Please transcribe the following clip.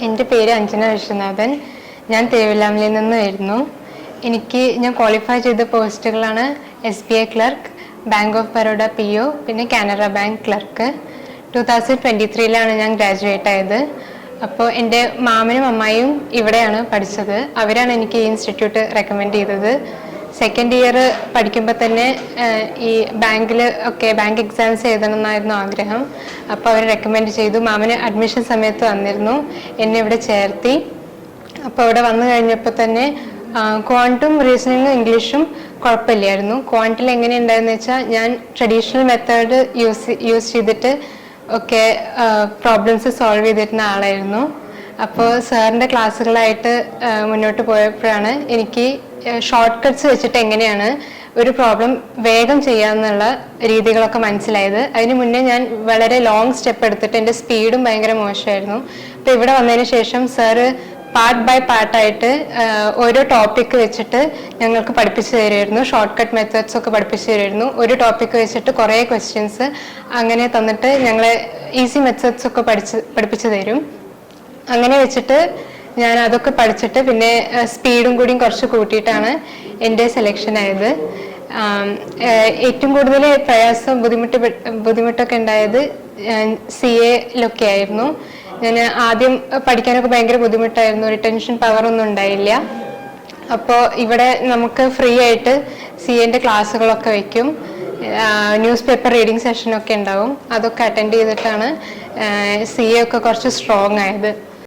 എൻ്റെ പേര് അഞ്ജന വിശ്വനാഥൻ. ഞാൻ തിരുവല്ലാമലയിൽ നിന്ന് വരുന്നു. ഞാൻ ക്വാളിഫൈ ചെയ്ത പോസ്റ്റുകളാണ് SBI clerk, bank of Baroda PO, പിന്നെ കാനറ ബാങ്ക് ക്ലർക്ക്. 2023 ഞാൻ ഗ്രാജുവേറ്റ് ആയത്. അപ്പോൾ എൻ്റെ മാമനും അമ്മായിയും ഇവിടെയാണ് പഠിച്ചത്. അവരാണ് എനിക്ക് ഈ ഇൻസ്റ്റിറ്റ്യൂട്ട് റെക്കമെൻഡ് ചെയ്തത്. സെക്കൻഡ് ഇയർ പഠിക്കുമ്പോൾ തന്നെ ഈ ബാങ്ക് എക്സാംസ് എഴുതണം എന്നായിരുന്നു ആഗ്രഹം. അപ്പോൾ അവർ റെക്കമെൻഡ് ചെയ്തു. മാമന് അഡ്മിഷൻ സമയത്ത് വന്നിരുന്നു, എന്നെ ഇവിടെ ചേർത്തി. അപ്പോൾ ഇവിടെ വന്നു കഴിഞ്ഞപ്പോൾ തന്നെ ക്വാണ്ടും റീസണിങ്ങും ഇംഗ്ലീഷും കുഴപ്പമില്ലായിരുന്നു. ക്വാണ്ടിൽ എങ്ങനെയുണ്ടായെന്ന് വെച്ചാൽ ഞാൻ ട്രഡീഷണൽ മെത്തേഡ് യൂസ് ചെയ്തിട്ട് ഒക്കെ പ്രോബ്ലംസ് സോൾവ് ചെയ്തിരുന്ന ആളായിരുന്നു. അപ്പോൾ സാറിൻ്റെ ക്ലാസ്സുകളായിട്ട് മുന്നോട്ട് പോയപ്പോഴാണ് എനിക്ക് ഷോർട്ട് കട്ട്സ് വെച്ചിട്ട് എങ്ങനെയാണ് ഒരു പ്രോബ്ലം വേഗം ചെയ്യാമെന്നുള്ള രീതികളൊക്കെ മനസ്സിലായത്. അതിന് മുന്നേ ഞാൻ വളരെ ലോങ് സ്റ്റെപ്പ് എടുത്തിട്ട് എൻ്റെ സ്പീഡും ഭയങ്കര മോശമായിരുന്നു. അപ്പോൾ ഇവിടെ വന്നതിന് ശേഷം സാറ് പാർട്ട് ബൈ പാർട്ടായിട്ട് ഓരോ ടോപ്പിക്ക് വെച്ചിട്ട് ഞങ്ങൾക്ക് പഠിപ്പിച്ചു തരുമായിരുന്നു. ഷോർട്ട് കട്ട് മെത്തേഡ്സ് ഒക്കെ പഠിപ്പിച്ചു തരുമായിരുന്നു. ഒരു ടോപ്പിക്ക് വെച്ചിട്ട് കുറേ ക്വസ്റ്റ്യൻസ് അങ്ങനെ തന്നിട്ട് ഞങ്ങളെ ഈസി മെത്തേഡ്സ് ഒക്കെ പഠിപ്പിച്ചു തരും. അങ്ങനെ വെച്ചിട്ട് ഞാൻ അതൊക്കെ പഠിച്ചിട്ട് പിന്നെ സ്പീഡും കൂടിയും കുറച്ച് കൂട്ടിയിട്ടാണ് എൻ്റെ സെലക്ഷൻ ആയത്. ഏറ്റവും കൂടുതൽ പ്രയാസം ബുദ്ധിമുട്ടൊക്കെ ഉണ്ടായത് CA ആയിരുന്നു. ഞാൻ ആദ്യം പഠിക്കാനൊക്കെ ഭയങ്കര ബുദ്ധിമുട്ടായിരുന്നു. റിട്ടൻഷൻ പവറൊന്നും ഉണ്ടായില്ല. അപ്പോൾ ഇവിടെ നമുക്ക് ഫ്രീ ആയിട്ട് CAൻ്റെ ക്ലാസ്സുകളൊക്കെ വയ്ക്കും. ന്യൂസ് പേപ്പർ റീഡിങ് സെഷനൊക്കെ ഉണ്ടാവും. അതൊക്കെ അറ്റൻഡ് ചെയ്തിട്ടാണ് CA ഒക്കെ കുറച്ച് സ്ട്രോങ് ആയത്.